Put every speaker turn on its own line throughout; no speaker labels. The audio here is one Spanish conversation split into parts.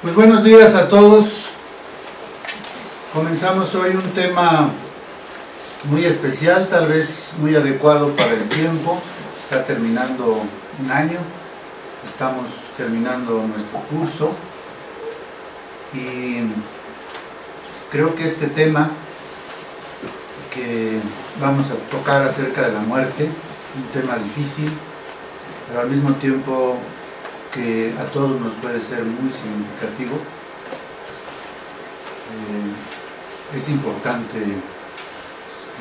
Pues buenos días a todos. Comenzamos hoy un tema muy especial, tal vez muy adecuado para el tiempo. Está terminando un año, estamos terminando nuestro curso y creo que este tema que vamos a tocar acerca de la muerte, un tema difícil, pero al mismo tiempo que a todos nos puede ser muy significativo. Es importante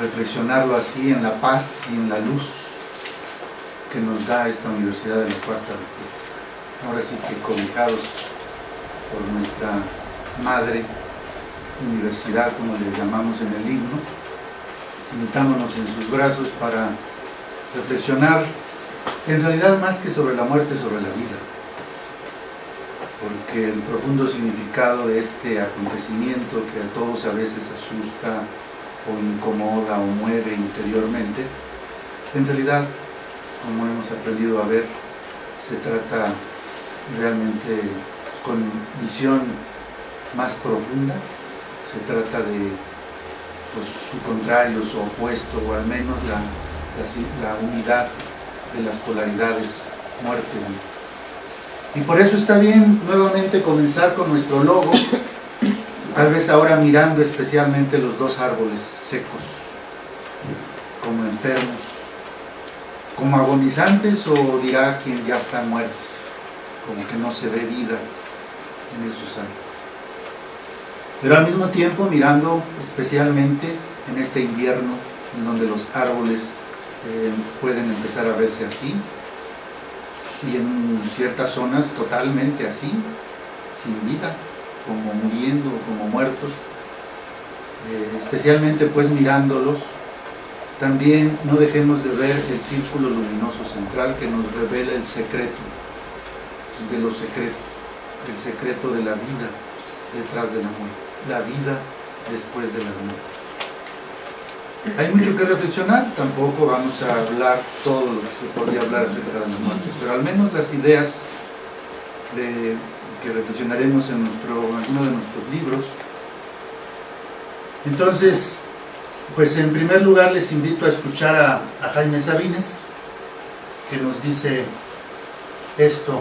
reflexionarlo así en la paz y en la luz que nos da esta Universidad de la Cuarta República. Ahora sí que cobijados por nuestra madre universidad, como le llamamos en el himno, sintándonos en sus brazos para reflexionar en realidad más que sobre la muerte, sobre la vida, porque el profundo significado de este acontecimiento que a todos a veces asusta o incomoda o mueve interiormente, en realidad, como hemos aprendido a ver, se trata realmente con visión más profunda, se trata de su contrario, su opuesto, o al menos la unidad de las polaridades, muerte y vida. Y por eso está bien nuevamente comenzar con nuestro logo, tal vez ahora mirando especialmente los dos árboles secos, como enfermos, como agonizantes, o dirá quien ya están muertos, como que no se ve vida en esos árboles. Pero al mismo tiempo mirando especialmente en este invierno, en donde los árboles pueden empezar a verse así, y en ciertas zonas totalmente así, sin vida, como muriendo, como muertos, especialmente pues mirándolos, también no dejemos de ver el círculo luminoso central que nos revela el secreto de los secretos, el secreto de la vida detrás de la muerte, la vida después de la muerte. Hay mucho que reflexionar, tampoco vamos a hablar todo lo que se podría hablar acerca de la muerte, pero al menos las ideas que reflexionaremos en alguno de nuestros libros. Entonces, pues en primer lugar les invito a escuchar a Jaime Sabines, que nos dice esto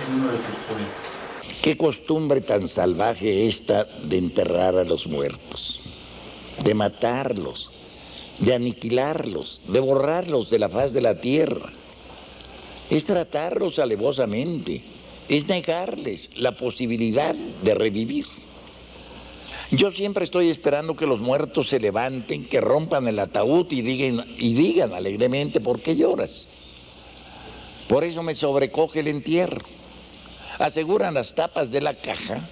en uno de sus poemas.
Qué costumbre tan salvaje esta de enterrar a los muertos, de matarlos, de aniquilarlos, de borrarlos de la faz de la tierra. Es tratarlos alevosamente, es negarles la posibilidad de revivir. Yo siempre estoy esperando que los muertos se levanten, que rompan el ataúd y digan alegremente: ¿por qué lloras? Por eso me sobrecoge el entierro. Aseguran las tapas de la caja,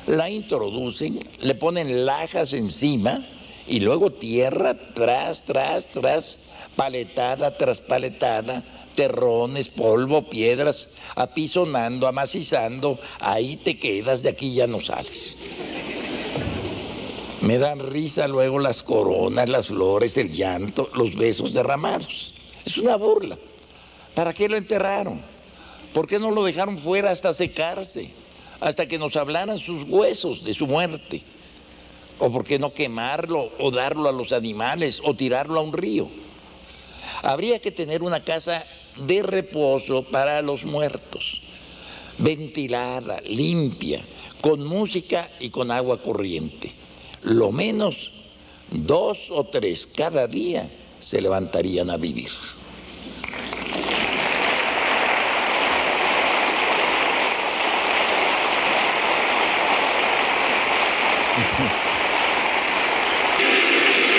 la introducen, le ponen lajas encima y luego tierra tras, paletada tras paletada, terrones, polvo, piedras, apisonando, amacizando. Ahí te quedas, de aquí ya no sales. Me dan risa luego las coronas, las flores, el llanto, los besos derramados. Es una burla. ¿Para qué lo enterraron? ¿Por qué no lo dejaron fuera hasta secarse? Hasta que nos hablaran sus huesos de su muerte? ¿O por qué no quemarlo o darlo a los animales o tirarlo a un río? Habría que tener una casa de reposo para los muertos, ventilada, limpia, con música y con agua corriente. Lo menos 2 o 3 cada día se levantarían a vivir.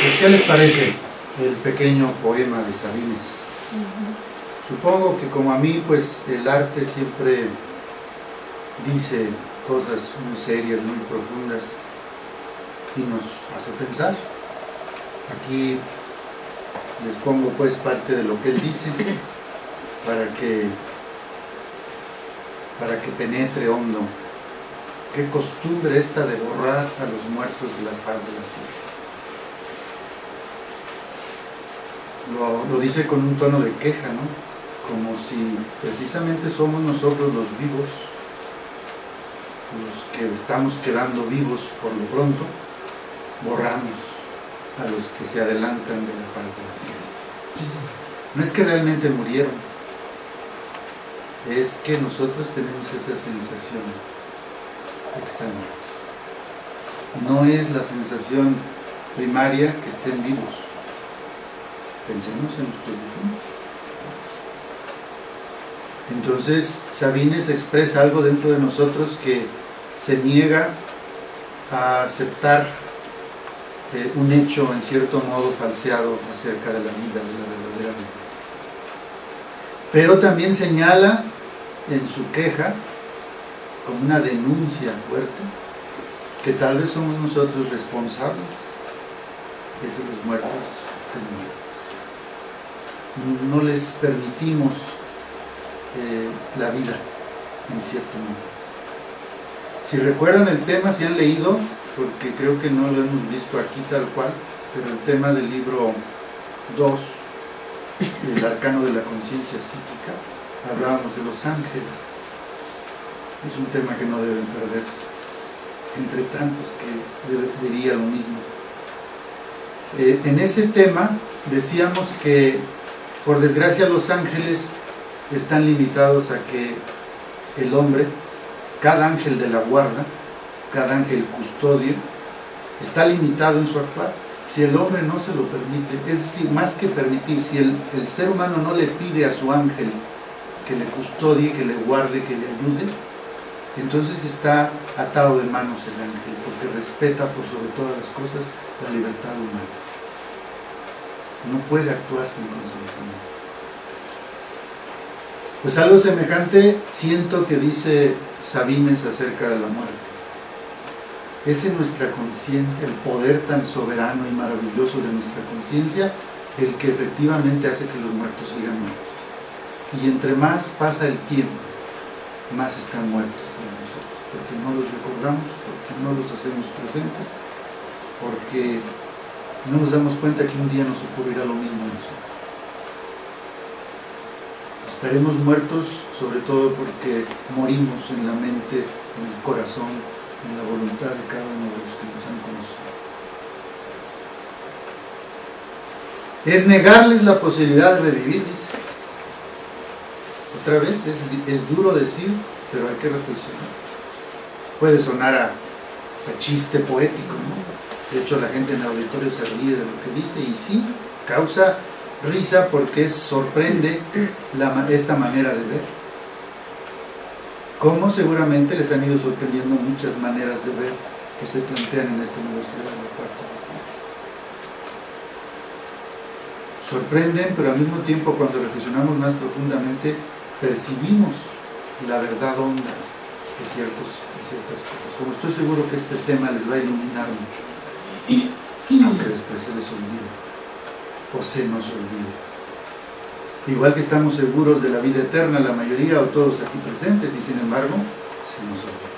Pues, ¿qué les parece el pequeño poema de Sabines? Supongo que como a mí, pues el arte siempre dice cosas muy serias, muy profundas, y nos hace pensar. Aquí les pongo pues parte de lo que él dice para que penetre hondo. Qué costumbre esta de borrar a los muertos de la faz de la tierra. Lo dice con un tono de queja, ¿no? Como si precisamente somos nosotros los vivos los que estamos quedando vivos por lo pronto, borramos a los que se adelantan de la faz de la tierra. No es que realmente murieron, es que nosotros tenemos esa sensación de que están muertos. No es la sensación primaria que estén vivos. Pensemos en nuestros difuntos. Entonces Sabines expresa algo dentro de nosotros que se niega a aceptar un hecho en cierto modo falseado acerca de la vida, de la verdadera vida. Pero también señala en su queja, como una denuncia fuerte, que tal vez somos nosotros responsables de que los muertos estén muertos. No les permitimos la vida, en cierto modo. Si recuerdan el tema, si han leído, porque creo que no lo hemos visto aquí tal cual, pero el tema del libro 2, el arcano de la conciencia psíquica, hablábamos de los ángeles. Es un tema que no deben perderse, entre tantos que diría lo mismo. En ese tema decíamos que, por desgracia, los ángeles están limitados a que el hombre, cada ángel de la guarda, cada ángel custodio, está limitado en su actuar. Si el hombre no se lo permite, es decir, más que permitir, si el ser humano no le pide a su ángel que le custodie, que le guarde, que le ayude, entonces está atado de manos el ángel, porque respeta por sobre todas las cosas la libertad humana. No puede actuar sin consentimiento. Pues algo semejante siento que dice Sabines acerca de la muerte. Es en nuestra conciencia, el poder tan soberano y maravilloso de nuestra conciencia, el que efectivamente hace que los muertos sigan muertos. Y entre más pasa el tiempo, más están muertos para nosotros, porque no los recordamos, porque no los hacemos presentes, porque no nos damos cuenta que un día nos ocurrirá lo mismo a nosotros. Estaremos muertos sobre todo porque morimos en la mente, en el corazón, en la voluntad de cada uno de los que nos han conocido. Es negarles la posibilidad de revivir, dice. Otra vez, es duro decir, pero hay que reflexionar. Puede sonar a chiste poético, ¿no? De hecho, la gente en el auditorio se ríe de lo que dice, y sí, causa risa porque sorprende esta manera de ver. Como seguramente les han ido sorprendiendo muchas maneras de ver que se plantean en esta universidad de la Cuarta. Sorprenden, pero al mismo tiempo, cuando reflexionamos más profundamente, percibimos la verdad honda de ciertas cosas. Como estoy seguro que este tema les va a iluminar mucho, aunque después se les olvide, o se nos olvide. Igual que estamos seguros de la vida eterna, la mayoría o todos aquí presentes, y sin embargo, se nos olvida.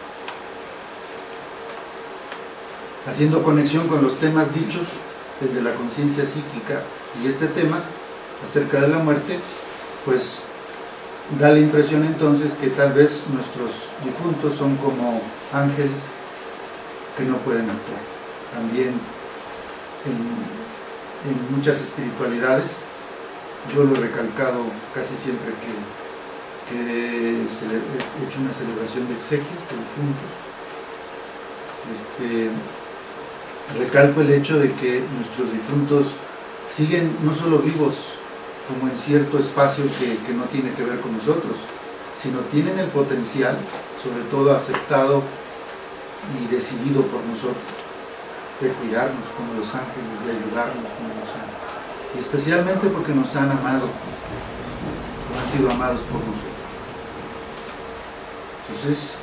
Haciendo conexión con los temas dichos, el de la conciencia psíquica y este tema acerca de la muerte, pues da la impresión entonces que tal vez nuestros difuntos son como ángeles que no pueden actuar. También en muchas espiritualidades, yo lo he recalcado casi siempre que he hecho una celebración de exequias de difuntos, recalco el hecho de que nuestros difuntos siguen no solo vivos como en cierto espacio que no tiene que ver con nosotros, sino tienen el potencial, sobre todo aceptado y decidido por nosotros, de cuidarnos como los ángeles, de ayudarnos como los ángeles, y especialmente porque nos han amado, o han sido amados por nosotros. Entonces,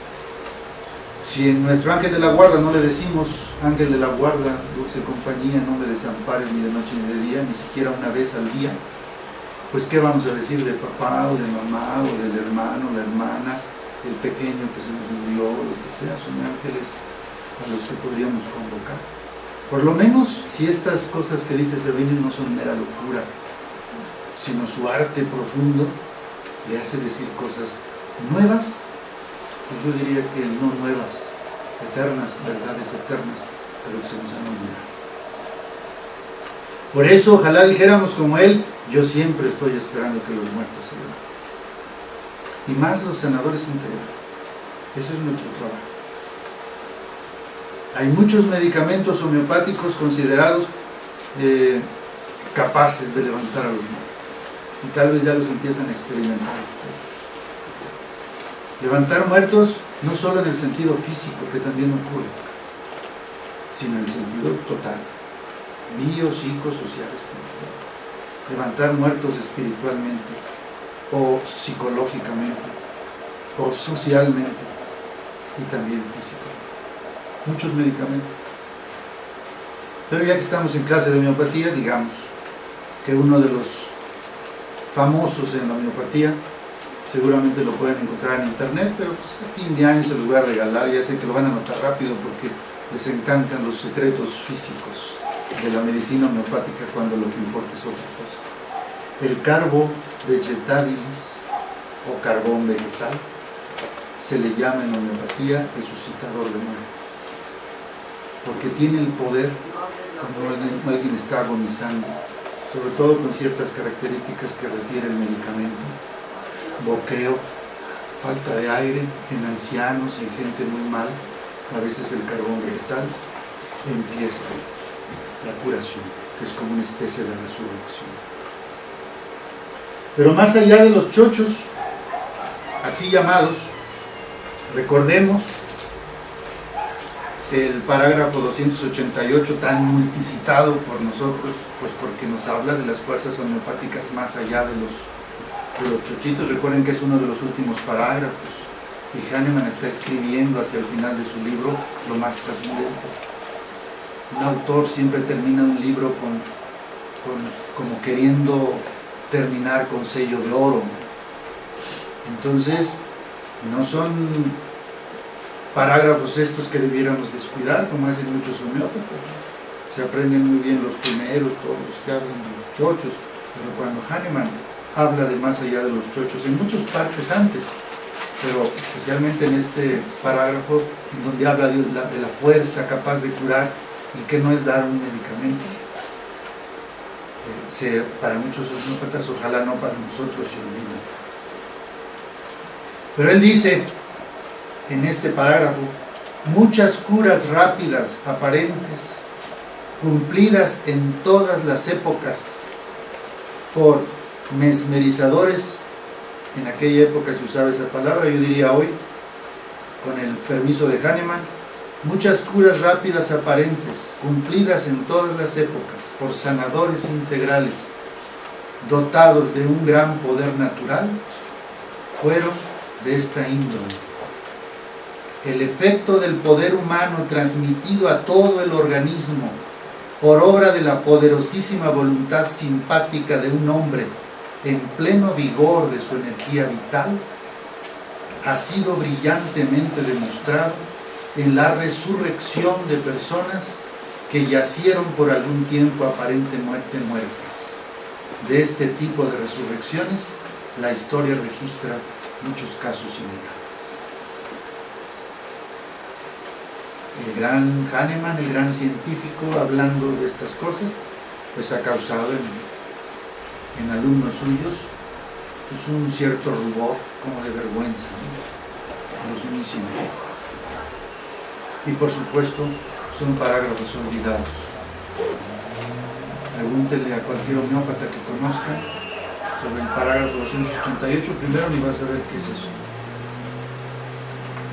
si en nuestro ángel de la guarda no le decimos, ángel de la guarda, dulce compañía, no me desampares ni de noche ni de día, ni siquiera una vez al día, pues ¿qué vamos a decir de papá o de mamá o del hermano, la hermana, el pequeño que se nos murió, o lo que sea? Son ángeles a los que podríamos convocar. Por lo menos, si estas cosas que dice Sabines no son mera locura, sino su arte profundo le hace decir cosas nuevas pues yo diría que no nuevas, eternas, verdades eternas, pero que se nos han olvidado. Por eso, ojalá dijéramos como él, yo siempre estoy esperando que los muertos se levanten. Y más los sanadores integrales. Ese es nuestro trabajo. Hay muchos medicamentos homeopáticos considerados capaces de levantar a los muertos. Y tal vez ya los empiezan a experimentar ustedes. Levantar muertos no solo en el sentido físico, que también ocurre, sino en el sentido total, biopsicosocial, espiritual. Levantar muertos espiritualmente, o psicológicamente, o socialmente, y también físicamente. Muchos medicamentos. Pero ya que estamos en clase de homeopatía, digamos que uno de los famosos en la homeopatía, seguramente lo pueden encontrar en internet, pero pues a fin de año se los voy a regalar, ya sé que lo van a notar rápido porque les encantan los secretos físicos de la medicina homeopática cuando lo que importa es otra cosa. El carbo vegetabilis o carbón vegetal se le llama en homeopatía resucitador de muertos, porque tiene el poder cuando alguien está agonizando, sobre todo con ciertas características que refiere el medicamento: boqueo, falta de aire en ancianos y en gente muy mal. A veces el carbón vegetal empieza la curación, que es como una especie de resurrección. Pero más allá de los chochos, así llamados, recordemos el parágrafo 288, tan multicitado por nosotros, pues porque nos habla de las fuerzas homeopáticas más allá de los chochitos. Recuerden que es uno de los últimos parágrafos, y Hahnemann está escribiendo hacia el final de su libro lo más trascendente. Un autor siempre termina un libro como queriendo terminar con sello de oro. Entonces, no son parágrafos estos que debiéramos descuidar, como hacen muchos homeópatas. Se aprenden muy bien los primeros, todos los que hablan de los chochos, pero cuando Hahnemann habla de más allá de los chochos, en muchas partes antes, pero especialmente en este parágrafo, en donde habla de la fuerza capaz de curar, y que no es dar un medicamento, para muchos homeópatas, ojalá no para nosotros, se olvida. Pero él dice en este parágrafo: muchas curas rápidas, aparentes, cumplidas en todas las épocas por mesmerizadores. En aquella época se usaba esa palabra, yo diría hoy, con el permiso de Hahnemann, muchas curas rápidas aparentes, cumplidas en todas las épocas por sanadores integrales, dotados de un gran poder natural, fueron de esta índole. El efecto del poder humano transmitido a todo el organismo por obra de la poderosísima voluntad simpática de un hombre en pleno vigor de su energía vital, ha sido brillantemente demostrado en la resurrección de personas que yacieron por algún tiempo aparentemente muertas. De este tipo de resurrecciones, la historia registra muchos casos similares. El gran Hahnemann, el gran científico, hablando de estas cosas, pues ha causado en alumnos suyos pues un cierto rubor, como de vergüenza, ¿no? Los muy científicos. Y por supuesto, son parágrafos olvidados. Pregúntele a cualquier homeópata que conozca sobre el parágrafo 288, primero ni va a saber qué es eso.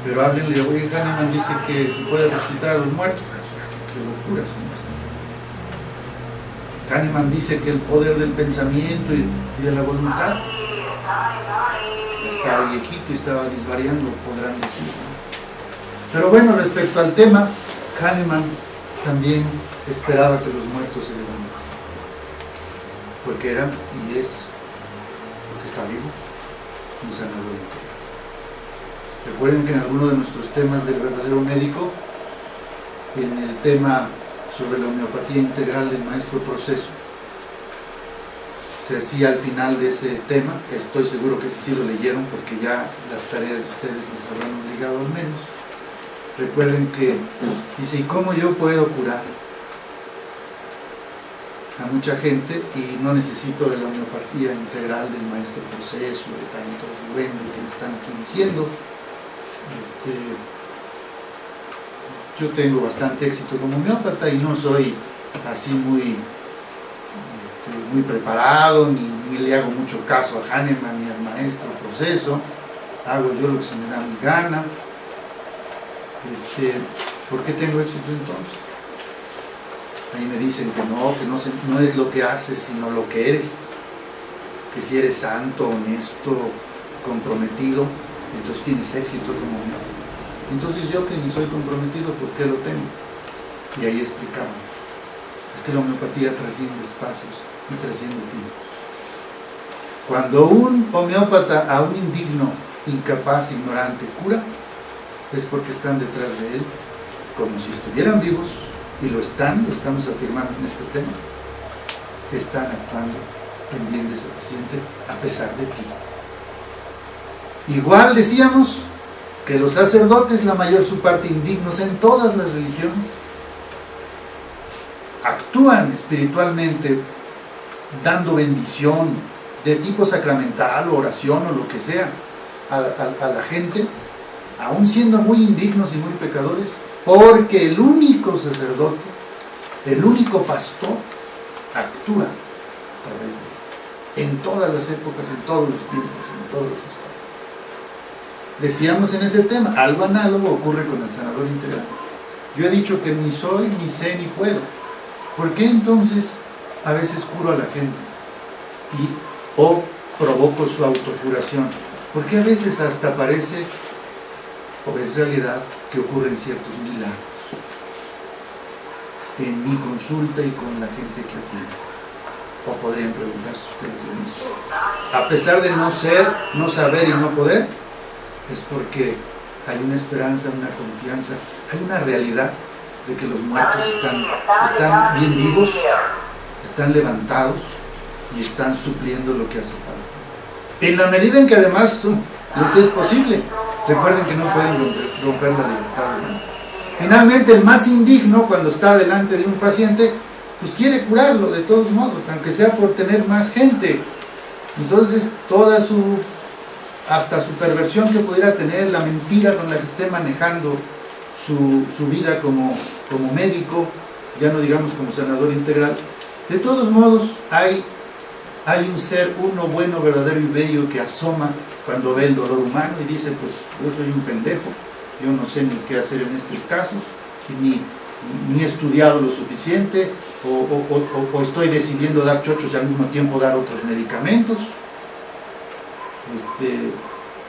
Pero háblenle, oye, Hahnemann dice que se puede resucitar a los muertos. Qué locura son esas. Hahnemann dice que el poder del pensamiento y de la voluntad, estaba viejito y estaba disvariando, podrán decir, ¿no? Pero bueno, respecto al tema, Hahnemann también esperaba que los muertos se levanten, porque era y es, porque está vivo, un sanador interior. Recuerden que en alguno de nuestros temas del verdadero médico, en el tema sobre la homeopatía integral del maestro Proceso, se hacía al final de ese tema. Estoy seguro que sí lo leyeron, porque ya las tareas de ustedes les habrán obligado al menos. Recuerden que dice: ¿y cómo yo puedo curar a mucha gente y no necesito de la homeopatía integral del maestro Proceso, de tanto duende que me están aquí diciendo? Yo tengo bastante éxito como homeópata y no soy así muy preparado, ni le hago mucho caso a Hahnemann ni al maestro Proceso. Hago yo lo que se me da mi gana. ¿Por qué tengo éxito entonces? Ahí me dicen que no es lo que haces, sino lo que eres. Que si eres santo, honesto, comprometido, entonces tienes éxito como homeópata. Entonces yo, que ni soy comprometido, ¿por qué lo tengo? Y ahí explicamos. Es que la homeopatía trasciende espacios y trasciende tiempos. Cuando un homeópata a un indigno, incapaz, ignorante cura, es porque están detrás de él como si estuvieran vivos, y lo estamos afirmando en este tema. Están actuando en bien de ese paciente a pesar de ti. Igual decíamos que los sacerdotes, la mayor su parte indignos en todas las religiones, actúan espiritualmente dando bendición de tipo sacramental, oración o lo que sea a la gente, aún siendo muy indignos y muy pecadores, porque el único sacerdote, el único pastor, actúa a través de él, en todas las épocas, en todos los tiempos, en todos los estados. Decíamos en ese tema, algo análogo ocurre con el sanador integral. Yo he dicho que ni soy, ni sé, ni puedo. ¿Por qué entonces a veces curo a la gente o provoco su autocuración? Porque a veces hasta parece, o es realidad, que ocurren ciertos milagros en mi consulta y con la gente que atiendo. O podrían preguntarse ustedes de mí. A pesar de no ser, no saber y no poder, es porque hay una esperanza, una confianza, hay una realidad de que los muertos están bien vivos, están levantados y están supliendo lo que hace falta. En la medida en que además les es posible. Recuerden que no pueden romper la libertad, ¿no? Finalmente, el más indigno, cuando está delante de un paciente, pues quiere curarlo de todos modos, aunque sea por tener más gente. Entonces, hasta su perversión que pudiera tener, la mentira con la que esté manejando su vida como médico, ya no digamos como sanador integral, de todos modos hay un ser uno bueno, verdadero y bello que asoma cuando ve el dolor humano y dice: pues yo soy un pendejo, yo no sé ni qué hacer en estos casos, ni he estudiado lo suficiente, o estoy decidiendo dar chochos y al mismo tiempo dar otros medicamentos,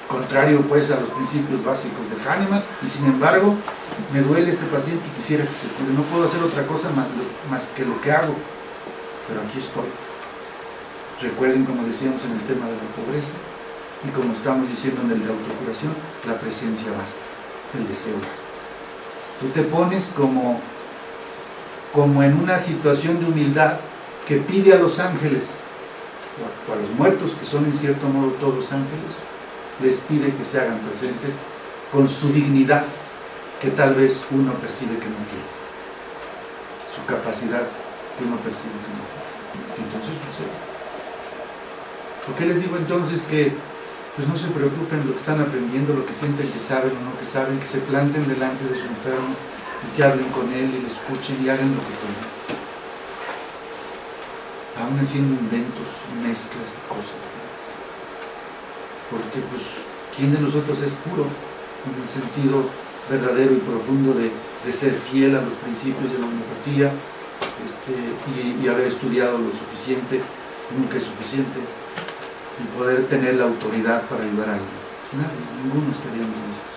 contrario pues a los principios básicos de Hahnemann, y sin embargo me duele este paciente y quisiera que se cure. No puedo hacer otra cosa más que lo que hago, pero aquí estoy. Recuerden, como decíamos en el tema de la pobreza, y como estamos diciendo en el de autocuración, la presencia basta, el deseo basta. Tú te pones como en una situación de humildad que pide a los ángeles, o a los muertos, que son en cierto modo todos ángeles, les pide que se hagan presentes con su dignidad, que tal vez uno percibe que no tiene, su capacidad que uno percibe que no tiene. Entonces sucede. ¿Por qué les digo entonces que pues no se preocupen lo que están aprendiendo, lo que sienten que saben o no que saben, que se planten delante de su enfermo y que hablen con él y le escuchen y hagan lo que puedan? Aún haciendo inventos, mezclas y cosas. Porque pues, ¿quién de nosotros es puro en el sentido verdadero y profundo de ser fiel a los principios de la homeopatía y haber estudiado lo suficiente? Nunca es suficiente. Y poder tener la autoridad para ayudar a alguien. Al final, ninguno estaríamos listos.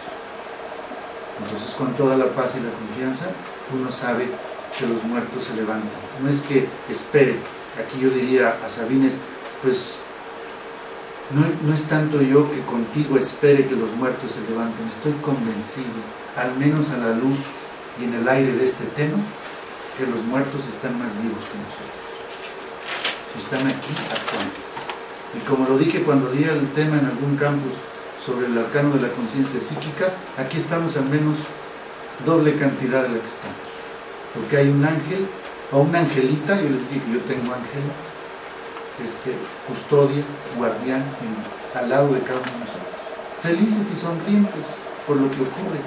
Entonces, con toda la paz y la confianza, uno sabe que los muertos se levantan. No es que espere. Aquí yo diría a Sabines, pues no es tanto yo que contigo espere que los muertos se levanten. Estoy convencido, al menos a la luz y en el aire de este tema, que los muertos están más vivos que nosotros. están aquí actuantes. Y como lo dije cuando di el tema en algún campus sobre el arcano de la conciencia psíquica, aquí estamos al menos doble cantidad de la que estamos. Porque hay un ángel o una angelita, yo les dije que yo tengo ángel, custodia, guardián, al lado de cada uno de nosotros. Felices y sonrientes por lo que ocurre,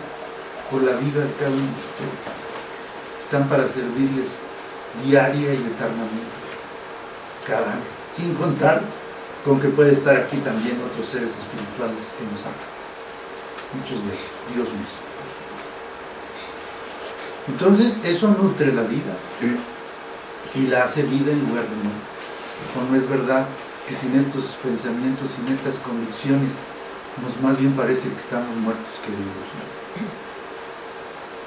por la vida de cada uno de ustedes. Están para servirles diaria y eternamente. Cada ángel, sin contar con que puede estar aquí también otros seres espirituales que nos aman. Muchos de Dios mismo. Entonces, eso nutre la vida y la hace vida en lugar de muerte. ¿O no es verdad que sin estos pensamientos, sin estas convicciones, más bien parece que estamos muertos que vivos,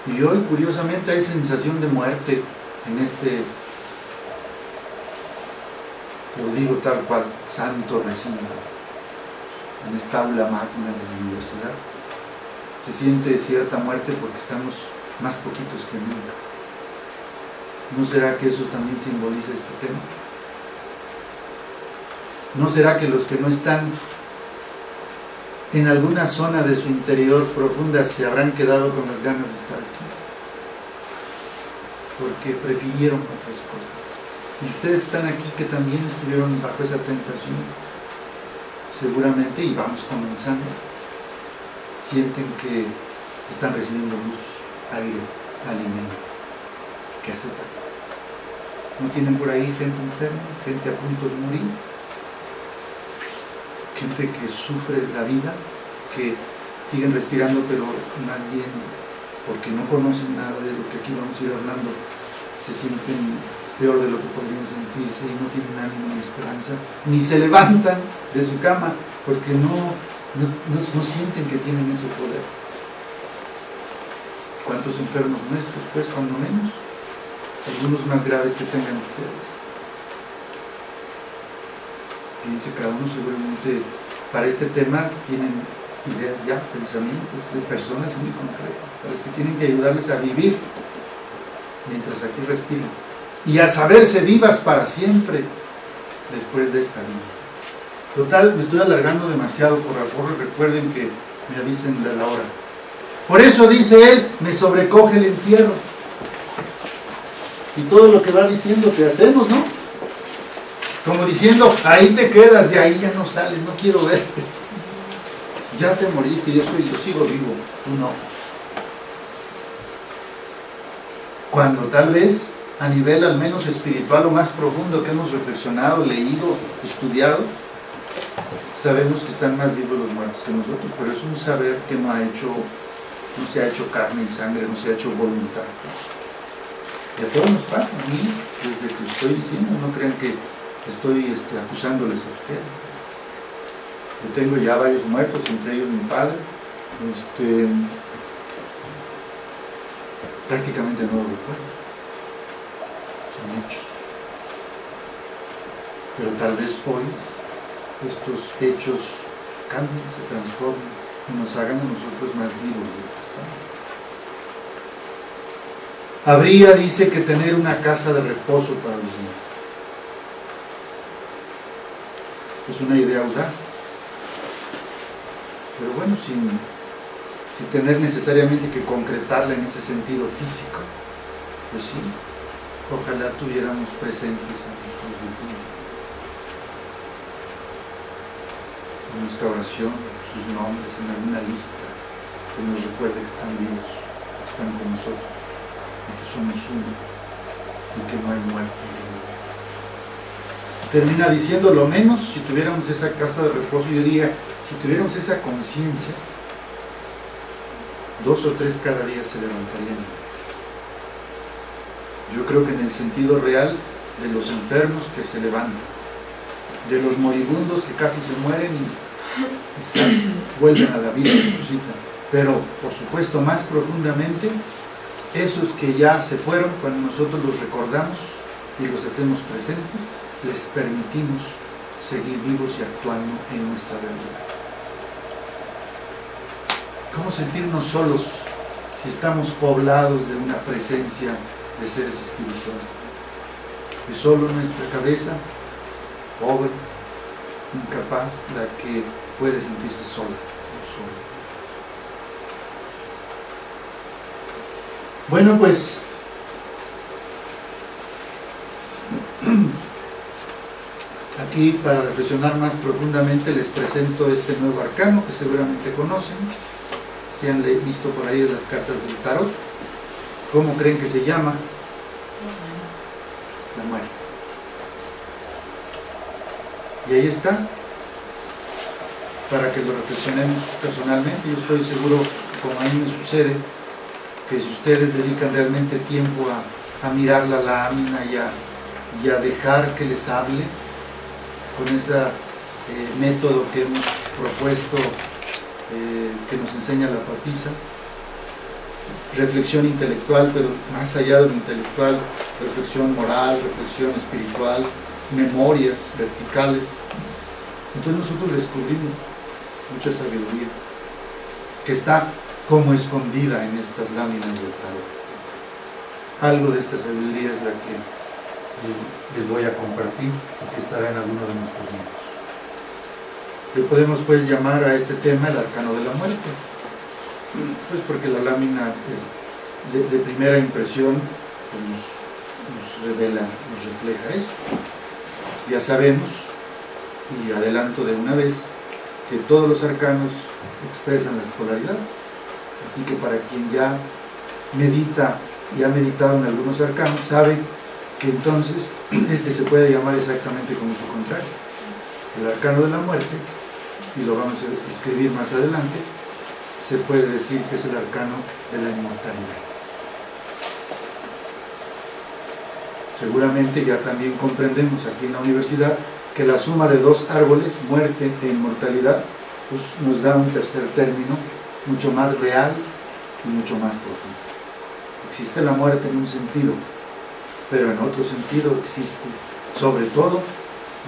¿no? Y hoy, curiosamente, hay sensación de muerte en lo digo tal cual, santo recinto, en esta aula magna de la universidad. Se siente cierta muerte porque estamos más poquitos que nunca. ¿No será que eso también simboliza este tema? ¿No será que los que no están en alguna zona de su interior profunda se habrán quedado con las ganas de estar aquí? Porque prefirieron otras cosas. Y ustedes están aquí que también estuvieron bajo esa tentación, seguramente, y vamos comenzando, sienten que están recibiendo luz, aire, alimento, que hace falta. ¿No tienen por ahí gente enferma, gente a punto de morir? Gente que sufre la vida, que siguen respirando, pero más bien porque no conocen nada de lo que aquí vamos a ir hablando, se sienten peor de lo que podrían sentirse y no tienen ánimo ni esperanza, ni se levantan de su cama porque no sienten que tienen ese poder. ¿Cuántos enfermos nuestros, pues, cuando menos? Algunos más graves que tengan ustedes. Piense, cada uno seguramente para este tema tienen ideas ya, pensamientos de personas muy concretas, para las que tienen que ayudarles a vivir mientras aquí respiran y a saberse vivas para siempre después de esta vida. Total, me estoy alargando demasiado por favor, recuerden que me avisen de la hora. Por eso dice él, me sobrecoge el entierro. Y todo lo que va diciendo que hacemos, ¿no? Como diciendo, ahí te quedas, de ahí ya no sales, no quiero verte. Ya te moriste, yo sigo vivo, tú no. Cuando tal vez a nivel al menos espiritual o más profundo que hemos reflexionado, leído, estudiado, sabemos que están más vivos los muertos que nosotros, pero es un saber que no se ha hecho carne y sangre, no se ha hecho voluntad. Y a todos nos pasa, a mí, desde que estoy diciendo, no crean que estoy acusándoles a ustedes. Yo tengo ya varios muertos, entre ellos mi padre, prácticamente no lo recuerdo. Son hechos. Pero tal vez hoy estos hechos cambien, se transformen y nos hagan a nosotros más vivos de lo que estamos. Habría, dice, que tener una casa de reposo para los muertos. Es una idea audaz, pero bueno, sin tener necesariamente que concretarla en ese sentido físico, pues sí, ojalá tuviéramos presentes a nuestros difuntos, en nuestra oración, sus nombres, en alguna lista que nos recuerde que están vivos, que están con nosotros, y que somos uno, y que no hay muerte. Termina diciendo, lo menos, si tuviéramos esa casa de reposo, yo diría, si tuviéramos esa conciencia, 2 o 3 cada día se levantarían. Yo creo que en el sentido real de los enfermos que se levantan, de los moribundos que casi se mueren y vuelven a la vida, resucitan, pero por supuesto más profundamente, esos que ya se fueron, cuando nosotros los recordamos y los hacemos presentes, les permitimos seguir vivos y actuando en nuestra realidad. ¿Cómo sentirnos solos si estamos poblados de una presencia de seres espirituales? Y solo nuestra cabeza, pobre, incapaz, la que puede sentirse sola o solo. Bueno, pues aquí, para reflexionar más profundamente, les presento este nuevo arcano que seguramente conocen, si han visto por ahí las cartas del tarot. ¿Cómo creen que se llama? La muerte. Y ahí está, para que lo reflexionemos personalmente. Yo estoy seguro, como a mí me sucede, que si ustedes dedican realmente tiempo a mirar la lámina y a dejar que les hable, con ese método que hemos propuesto, que nos enseña la papisa, reflexión intelectual, pero más allá de lo intelectual, reflexión moral, reflexión espiritual, memorias verticales. Entonces nosotros descubrimos mucha sabiduría que está como escondida en estas láminas del tarot. Algo de esta sabiduría es la que les voy a compartir y que estará en alguno de nuestros libros. Le podemos pues llamar a este tema el arcano de la muerte, pues porque la lámina de primera impresión pues nos revela, nos refleja esto. Ya sabemos, y adelanto de una vez, que todos los arcanos expresan las polaridades, así que para quien ya medita y ha meditado en algunos arcanos, sabe que entonces este se puede llamar exactamente como su contrario, el arcano de la muerte, y lo vamos a escribir más adelante. Se puede decir que es el arcano de la inmortalidad. Seguramente ya también comprendemos aquí en la universidad que la suma de dos árboles, muerte e inmortalidad, pues nos da un tercer término mucho más real y mucho más profundo. Existe la muerte en un sentido, pero en otro sentido existe, sobre todo,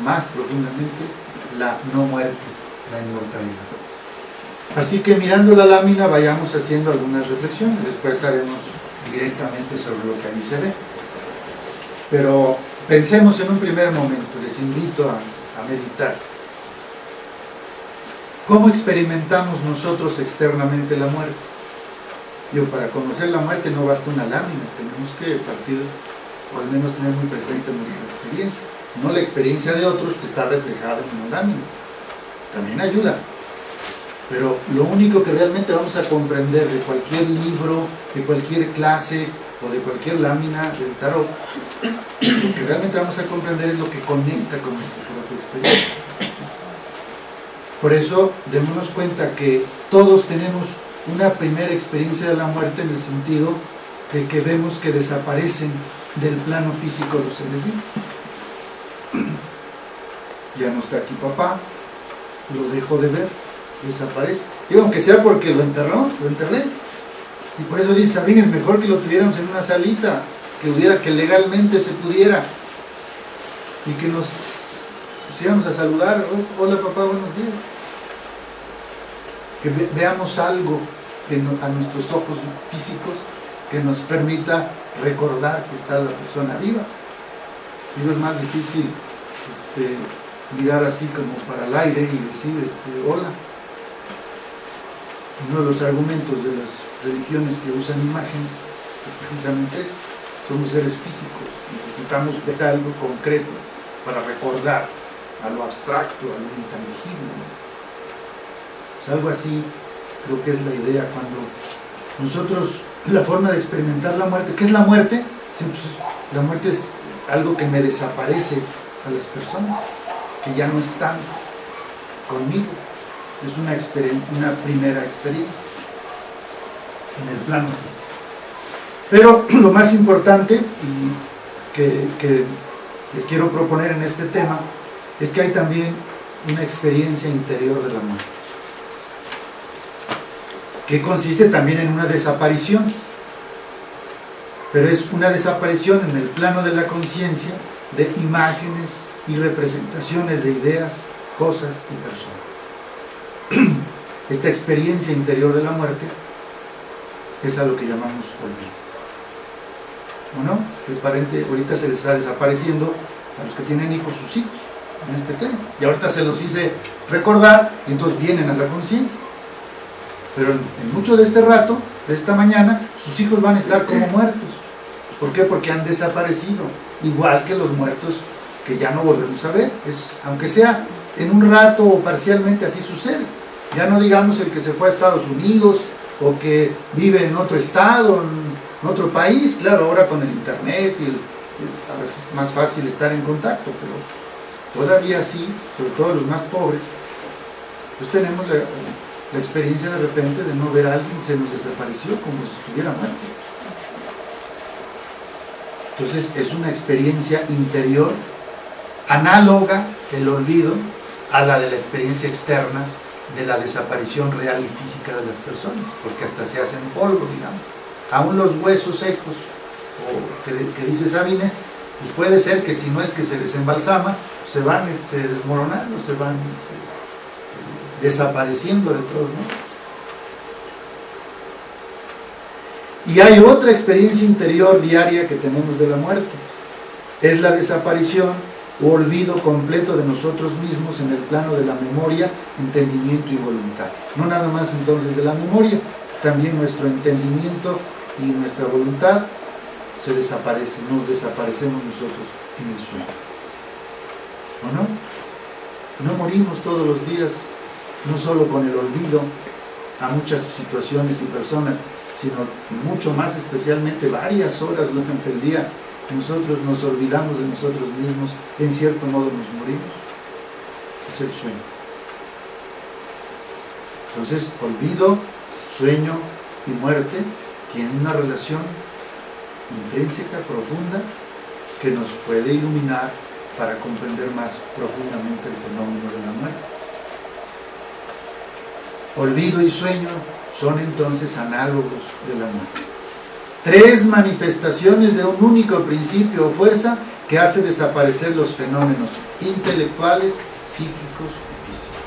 más profundamente, la no muerte, la inmortalidad. Así que mirando la lámina vayamos haciendo algunas reflexiones, después haremos directamente sobre lo que ahí se ve. Pero pensemos en un primer momento, les invito a meditar. ¿Cómo experimentamos nosotros externamente la muerte? Para conocer la muerte no basta una lámina, tenemos que partir, o al menos tener muy presente nuestra experiencia, no la experiencia de otros que está reflejada en una lámina. También ayuda, pero lo único que realmente vamos a comprender de cualquier libro, de cualquier clase o de cualquier lámina del tarot, lo que realmente vamos a comprender es lo que conecta con nuestra propia experiencia. Por eso, démonos cuenta que todos tenemos una primera experiencia de la muerte, en el sentido de que vemos que desaparecen del plano físico los seres vivos. Ya no está aquí papá, lo dejo de ver, desaparece. Digo, aunque sea porque lo enterré. Y por eso dice Sabine, es mejor que lo tuviéramos en una salita, que legalmente se pudiera, y que nos pusiéramos a saludar, hola papá, buenos días. Que veamos algo que a nuestros ojos físicos que nos permita recordar que está la persona viva. Digo, es más difícil mirar así como para el aire y decir hola. Uno de los argumentos de las religiones que usan imágenes es precisamente eso. Somos seres físicos, necesitamos ver algo concreto para recordar a lo abstracto, a lo intangible. Pues algo así creo que es la idea cuando nosotros, la forma de experimentar la muerte. ¿Qué es la muerte? Sí, pues la muerte es algo que me desaparece a las personas, que ya no están conmigo. Es una primera experiencia en el plano físico. Pero lo más importante y que les quiero proponer en este tema es que hay también una experiencia interior de la muerte, que consiste también en una desaparición, pero es una desaparición en el plano de la conciencia de imágenes y representaciones de ideas, cosas y personas. Esta experiencia interior de la muerte es a lo que llamamos olvido. ¿O no? El pariente ahorita se les está desapareciendo a los que tienen hijos, sus hijos. en este tema. Y ahorita se los hice recordar y entonces vienen a la conciencia. Pero en mucho de este rato, de esta mañana, sus hijos van a estar como muertos. ¿Por qué? Porque han desaparecido, igual que los muertos que ya no volvemos a ver. Aunque sea en un rato o parcialmente, así sucede. Ya no digamos el que se fue a Estados Unidos o que vive en otro estado, en otro país. Claro, ahora con el internet a veces es más fácil estar en contacto, pero todavía sí, sobre todo los más pobres, pues tenemos la experiencia de repente de no ver a alguien, se nos desapareció como si estuviera muerto. Entonces es una experiencia interior análoga, el olvido, a la de la experiencia externa de la desaparición real y física de las personas, porque hasta se hacen polvo, digamos. Aún los huesos secos, o que dice Sabines, pues puede ser que si no es que se les embalsama, se van desmoronando, se van desapareciendo de todos modos. Y hay otra experiencia interior diaria que tenemos de la muerte, es la desaparición o olvido completo de nosotros mismos en el plano de la memoria, entendimiento y voluntad. No nada más entonces de la memoria, también nuestro entendimiento y nuestra voluntad se desaparecen, nos desaparecemos nosotros en el sueño. ¿O no? No morimos todos los días, no solo con el olvido a muchas situaciones y personas, sino mucho más especialmente varias horas durante el día nosotros nos olvidamos de nosotros mismos, en cierto modo nos morimos. Es el sueño. Entonces, olvido, sueño y muerte tienen una relación intrínseca, profunda, que nos puede iluminar para comprender más profundamente el fenómeno de la muerte. Olvido y sueño son entonces análogos de la muerte. Tres manifestaciones de un único principio o fuerza que hace desaparecer los fenómenos intelectuales, psíquicos y físicos.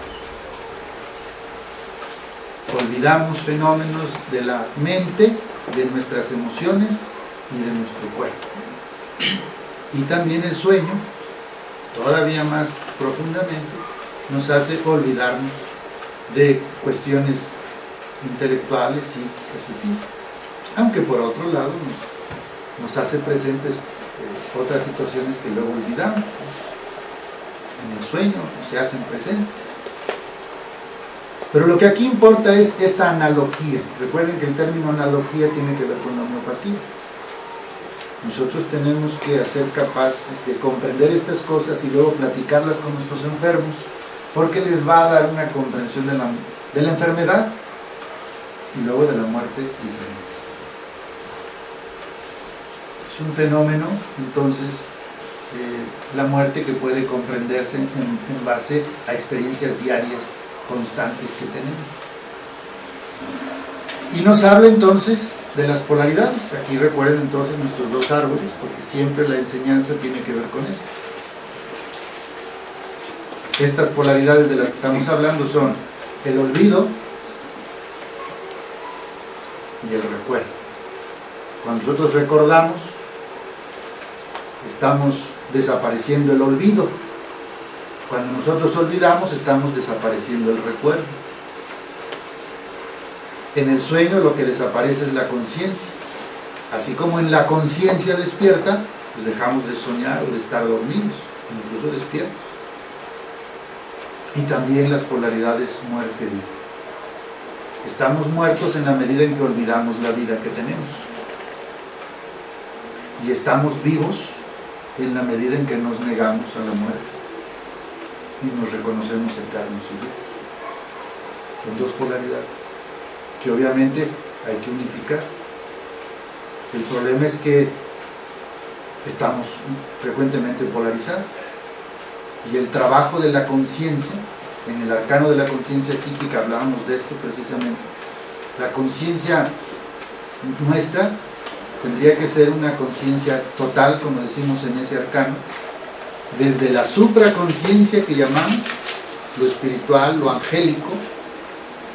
Olvidamos fenómenos de la mente, de nuestras emociones y de nuestro cuerpo. Y también el sueño, todavía más profundamente, nos hace olvidarnos de cuestiones intelectuales, psíquicas y físicas. Aunque por otro lado nos hace presentes otras situaciones que luego olvidamos. En el sueño se hacen presentes. Pero lo que aquí importa es esta analogía. Recuerden que el término analogía tiene que ver con la homeopatía. Nosotros tenemos que ser capaces de comprender estas cosas y luego platicarlas con nuestros enfermos, porque les va a dar una comprensión de la enfermedad y luego de la muerte diferente. Es un fenómeno, entonces, la muerte que puede comprenderse en base a experiencias diarias constantes que tenemos. Y nos habla entonces de las polaridades. Aquí recuerden entonces nuestros dos árboles, porque siempre la enseñanza tiene que ver con eso. Estas polaridades de las que estamos hablando son el olvido y el recuerdo. Cuando nosotros recordamos, estamos desapareciendo el olvido. Cuando nosotros olvidamos, estamos desapareciendo el recuerdo. En el sueño lo que desaparece es la conciencia. Así como en la conciencia despierta, pues dejamos de soñar o de estar dormidos, incluso despiertos. Y también las polaridades muerte-vida. Estamos muertos en la medida en que olvidamos la vida que tenemos. Y estamos vivos en la medida en que nos negamos a la muerte y nos reconocemos eternos y vivos. Son dos polaridades que obviamente hay que unificar. El problema es que estamos frecuentemente polarizados y el trabajo de la conciencia, en el arcano de la conciencia psíquica hablábamos de esto precisamente. La conciencia nuestra tendría que ser una conciencia total, como decimos en ese arcano, desde la supraconciencia que llamamos, lo espiritual, lo angélico,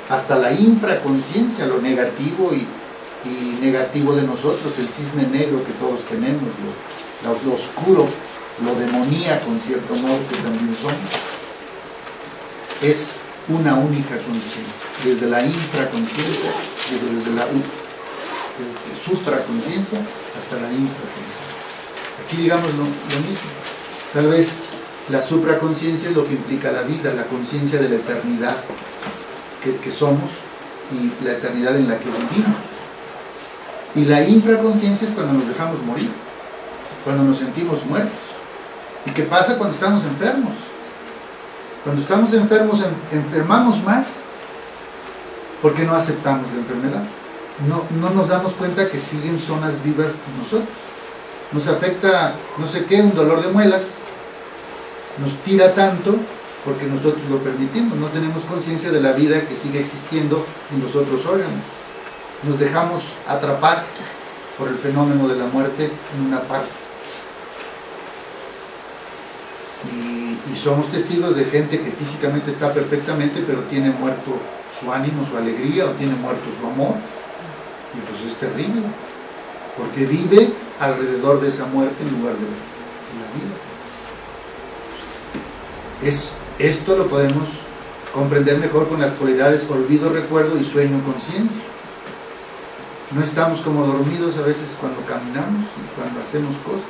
hasta la infraconciencia, lo negativo y negativo de nosotros, el cisne negro que todos tenemos, lo oscuro lo demoníaco en cierto modo que también somos, es una única conciencia, desde la infraconsciencia, desde la supraconsciencia hasta la infraconsciencia. Aquí digamos lo mismo. Tal vez la supraconsciencia es lo que implica la vida, la conciencia de la eternidad que somos y la eternidad en la que vivimos. Y la infraconsciencia es cuando nos dejamos morir, cuando nos sentimos muertos. ¿Y qué pasa cuando estamos enfermos? Cuando estamos enfermos, enfermamos más porque no aceptamos la enfermedad. No nos damos cuenta que siguen zonas vivas en nosotros. Nos afecta, no sé qué, un dolor de muelas, nos tira tanto porque nosotros lo permitimos, no tenemos conciencia de la vida que sigue existiendo en los otros órganos. Nos dejamos atrapar por el fenómeno de la muerte en una parte. Y somos testigos de gente que físicamente está perfectamente, pero tiene muerto su ánimo, su alegría, o tiene muerto su amor. Y pues es terrible, porque vive alrededor de esa muerte en lugar de la vida. Esto lo podemos comprender mejor con las cualidades olvido, recuerdo y sueño, conciencia. No estamos como dormidos a veces cuando caminamos y cuando hacemos cosas.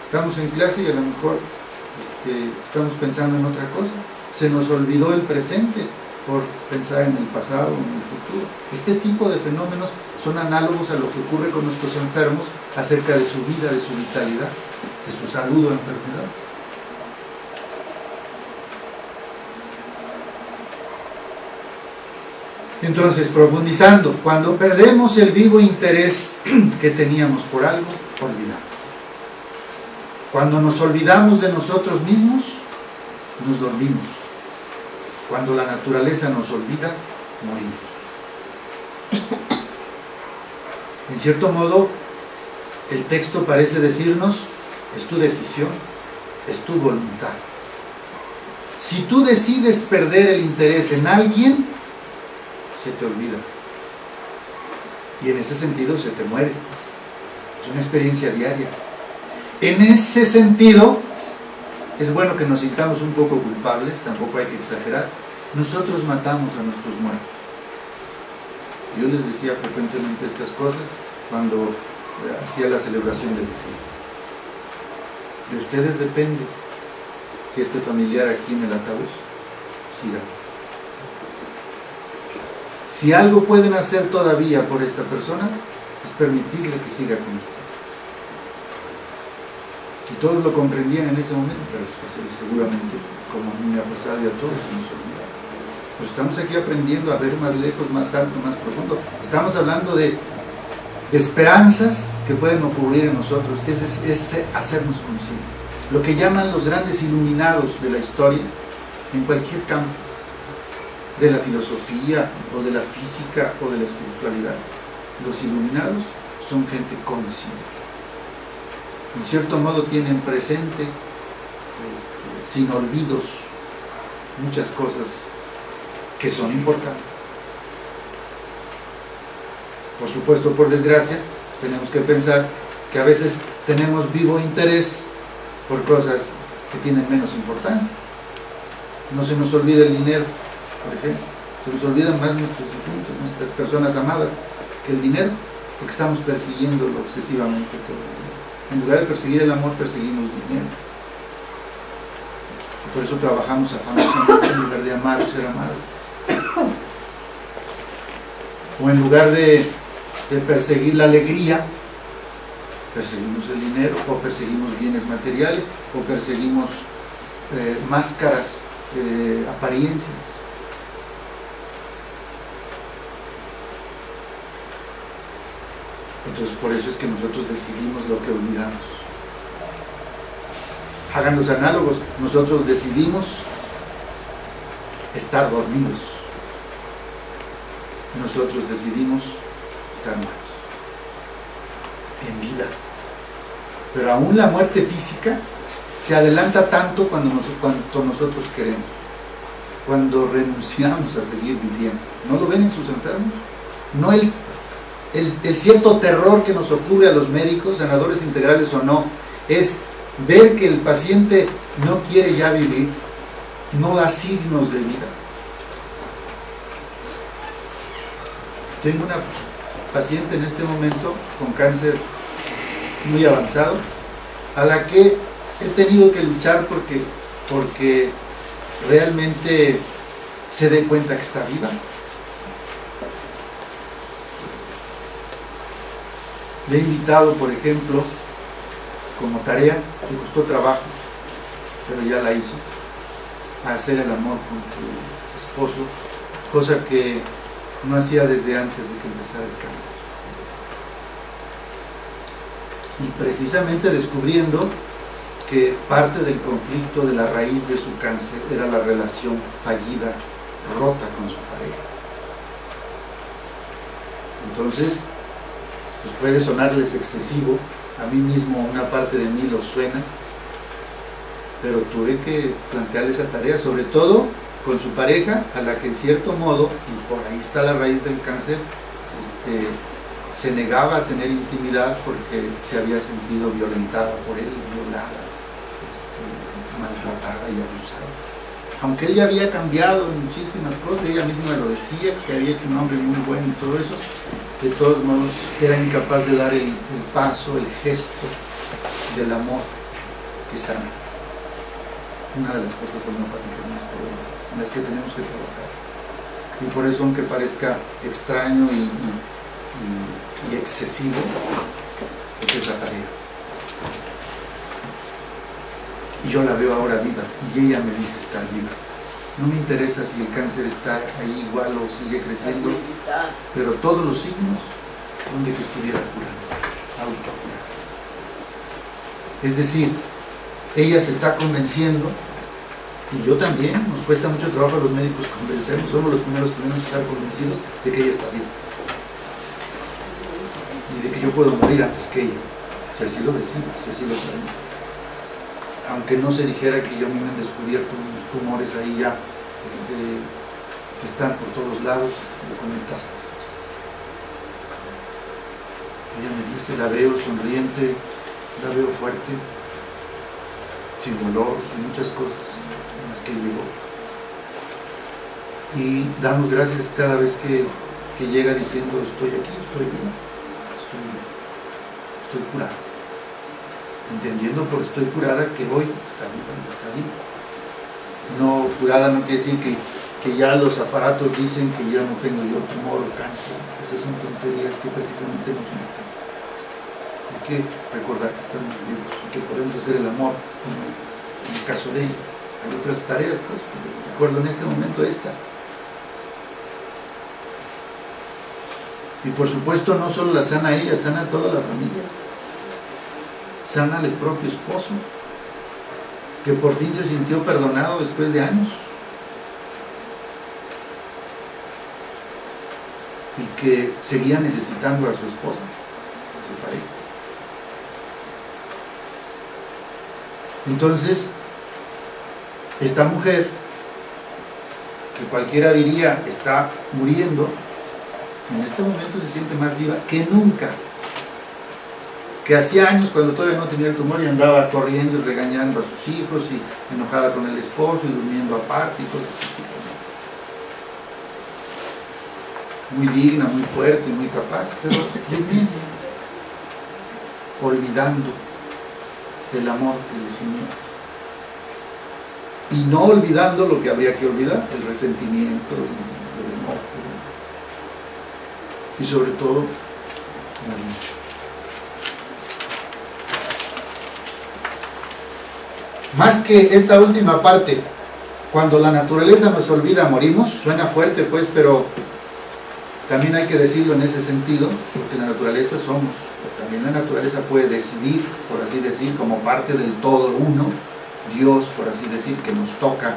Estamos en clase y a lo mejor estamos pensando en otra cosa. Se nos olvidó el presente por pensar en el pasado o en el futuro. Este tipo de fenómenos son análogos a lo que ocurre con nuestros enfermos acerca de su vida, de su vitalidad, de su salud o enfermedad. Entonces, profundizando, cuando perdemos el vivo interés que teníamos por algo, olvidamos. Cuando nos olvidamos de nosotros mismos, nos dormimos. Cuando la naturaleza nos olvida, morimos. En cierto modo, el texto parece decirnos, es tu decisión, es tu voluntad. Si tú decides perder el interés en alguien, se te olvida. Y en ese sentido se te muere. Es una experiencia diaria. En ese sentido, es bueno que nos sintamos un poco culpables, tampoco hay que exagerar. Nosotros matamos a nuestros muertos. Yo les decía frecuentemente estas cosas cuando hacía la celebración del día. De ustedes depende que este familiar aquí en el ataúd siga. Si algo pueden hacer todavía por esta persona, es permitirle que siga con usted. Y todos lo comprendían en ese momento, pero después seguramente, como a mí me ha pasado y a todos, se nos olvida. Pero estamos aquí aprendiendo a ver más lejos, más alto, más profundo. Estamos hablando de esperanzas que pueden ocurrir en nosotros, es hacernos conscientes. Lo que llaman los grandes iluminados de la historia, en cualquier campo, de la filosofía o de la física o de la espiritualidad. Los iluminados son gente consciente. En cierto modo tienen presente, sin olvidos, muchas cosas que son importantes. Por supuesto, por desgracia, tenemos que pensar que a veces tenemos vivo interés por cosas que tienen menos importancia. No se nos olvida el dinero, por ejemplo. Se nos olvidan más nuestros difuntos, nuestras personas amadas, que el dinero, porque estamos persiguiéndolo obsesivamente todo el día. En lugar de perseguir el amor, perseguimos el dinero. Y por eso trabajamos afanosamente en lugar de amar o ser amados. O en lugar de perseguir la alegría, perseguimos el dinero, o perseguimos bienes materiales, o perseguimos máscaras, apariencias. Entonces por eso es que nosotros decidimos lo que olvidamos. Hagan los análogos, nosotros decidimos estar dormidos. Nosotros decidimos estar muertos, en vida. Pero aún la muerte física se adelanta tanto cuanto nosotros queremos, cuando renunciamos a seguir viviendo. ¿No lo ven en sus enfermos? No el cierto terror que nos ocurre a los médicos, sanadores integrales o no, es ver que el paciente no quiere ya vivir, no da signos de vida. Tengo una paciente en este momento con cáncer muy avanzado, a la que he tenido que luchar porque realmente se dé cuenta que está viva. Le he invitado, por ejemplo, como tarea, que costó trabajo, pero ya la hizo, a hacer el amor con su esposo, cosa que no hacía desde antes de que empezara el cáncer. Y precisamente descubriendo que parte del conflicto de la raíz de su cáncer era la relación fallida, rota con su pareja. Entonces, pues puede sonarles excesivo, a mí mismo una parte de mí lo suena, pero tuve que plantearle esa tarea, sobre todo con su pareja, a la que en cierto modo, y por ahí está la raíz del cáncer, se negaba a tener intimidad porque se había sentido violentada por él, violada, maltratada y abusada. Aunque él ya había cambiado en muchísimas cosas, ella misma me lo decía, que se había hecho un hombre muy bueno y todo eso, de todos modos era incapaz de dar el paso, el gesto del amor que sana. Una de las cosas homeopáticas más poderosas, en las que tenemos que trabajar. Y por eso, aunque parezca extraño y excesivo, es esa tarea. Y yo la veo ahora viva, y ella me dice estar viva. No me interesa si el cáncer está ahí igual o sigue creciendo, pero todos los signos son de que estuviera curando, autocurando. Es decir, ella se está convenciendo, y yo también, nos cuesta mucho trabajo a los médicos convencernos, somos los primeros que tenemos que estar convencidos de que ella está viva. Y de que yo puedo morir antes que ella, si así lo decimos, si así lo creemos. Aunque no se dijera que yo me han descubierto unos tumores ahí ya, que están por todos lados, con metástasis. Ella me dice, la veo sonriente, la veo fuerte, sin dolor, sin muchas cosas en las que llegó. Y damos gracias cada vez que llega diciendo, estoy aquí, estoy bien, estoy curada. Entendiendo por estoy curada que hoy está viva, está bien. No, curada no quiere decir que ya los aparatos dicen que ya no tengo yo tumor o cáncer. Esas son tonterías que precisamente nos meten. Hay que recordar que estamos vivos y que podemos hacer el amor, en el caso de ella. Hay otras tareas, pues, recuerdo en este momento esta. Y por supuesto no solo la sana ella, sana toda la familia. Sana al propio esposo, que por fin se sintió perdonado después de años. Y que seguía necesitando a su esposa, a su pareja. Entonces, esta mujer, que cualquiera diría está muriendo, en este momento se siente más viva que nunca. Que hacía años, cuando todavía no tenía el tumor, y andaba corriendo y regañando a sus hijos y enojada con el esposo y durmiendo aparte y cosas así. Muy digna, muy fuerte, muy capaz, pero durmiendo, olvidando el amor que les unió. Y no olvidando lo que habría que olvidar, el resentimiento, el enojo, y sobre todo, la lucha. Más que esta última parte, cuando la naturaleza nos olvida, morimos, suena fuerte pues, pero también hay que decirlo en ese sentido, porque la naturaleza somos, también la naturaleza puede decidir, por así decir, como parte del todo uno, Dios, por así decir, que nos toca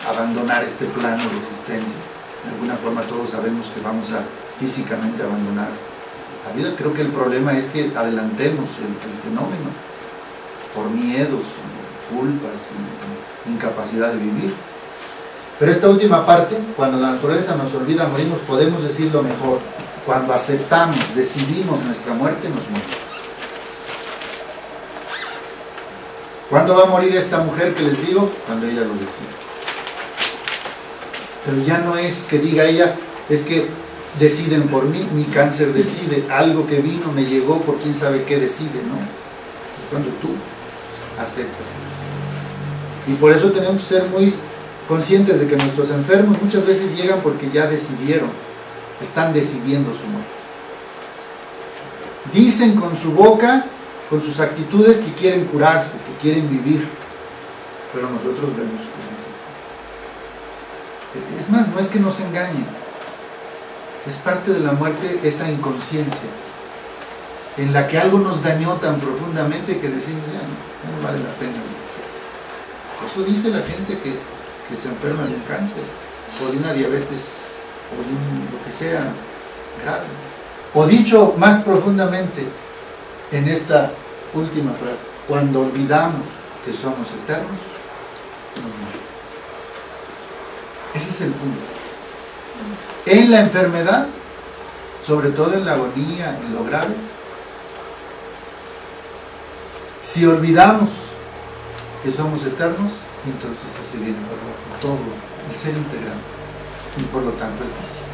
abandonar este plano de existencia. De alguna forma todos sabemos que vamos a físicamente abandonar la vida. Creo que el problema es que adelantemos el fenómeno por miedos, culpas y incapacidad de vivir. Pero esta última parte, cuando la naturaleza nos olvida, morimos, podemos decirlo mejor. Cuando aceptamos, decidimos nuestra muerte, nos morimos. ¿Cuándo va a morir esta mujer que les digo? Cuando ella lo decida. Pero ya no es que diga ella, es que deciden por mí, mi cáncer decide, algo que vino, me llegó, por quién sabe qué decide, ¿no? Es cuando tú aceptas. Y por eso tenemos que ser muy conscientes de que nuestros enfermos muchas veces llegan porque ya decidieron, están decidiendo su muerte. Dicen con su boca, con sus actitudes, que quieren curarse, que quieren vivir, pero nosotros vemos que no es así. Es más, no es que nos engañen, es parte de la muerte esa inconsciencia en la que algo nos dañó tan profundamente que decimos, ya no vale la pena. Eso dice la gente que se enferma de un cáncer, o de una diabetes, o de lo que sea grave. O dicho más profundamente en esta última frase, cuando olvidamos que somos eternos, nos morimos. Ese es el punto. En la enfermedad, sobre todo en la agonía, en lo grave, si olvidamos que somos eternos, entonces ese viene por abajo, todo el ser integral y por lo tanto el físico.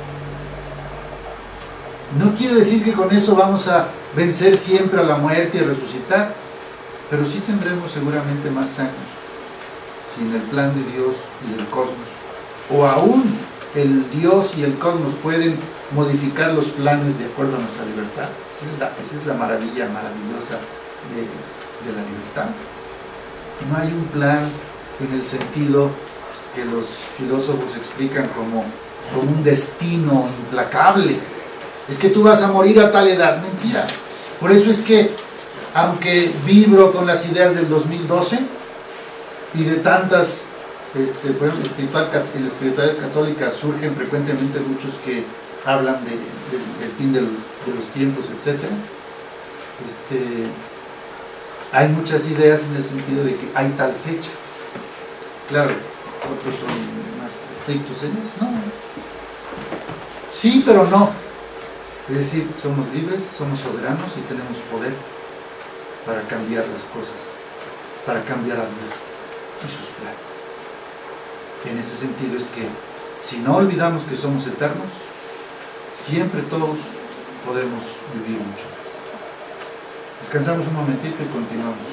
No quiere decir que con eso vamos a vencer siempre a la muerte y a resucitar, pero sí tendremos seguramente más años, si en el plan de Dios y del cosmos, o aún el Dios y el cosmos pueden modificar los planes de acuerdo a nuestra libertad. Esa es la maravilla maravillosa de la libertad. No hay un plan en el sentido que los filósofos explican como un destino implacable. Es que tú vas a morir a tal edad. Mentira. Por eso es que, aunque vibro con las ideas del 2012 y de tantas, por ejemplo, en la espiritualidad católica surgen frecuentemente muchos que hablan del fin de los tiempos, etc. Hay muchas ideas en el sentido de que hay tal fecha. Claro, otros son más estrictos en eso. No. Sí, pero no. Es decir, somos libres, somos soberanos y tenemos poder para cambiar las cosas, para cambiar a Dios y sus planes. En ese sentido es que, si no olvidamos que somos eternos, siempre todos podemos vivir mucho más. Descansamos un momentito y continuamos.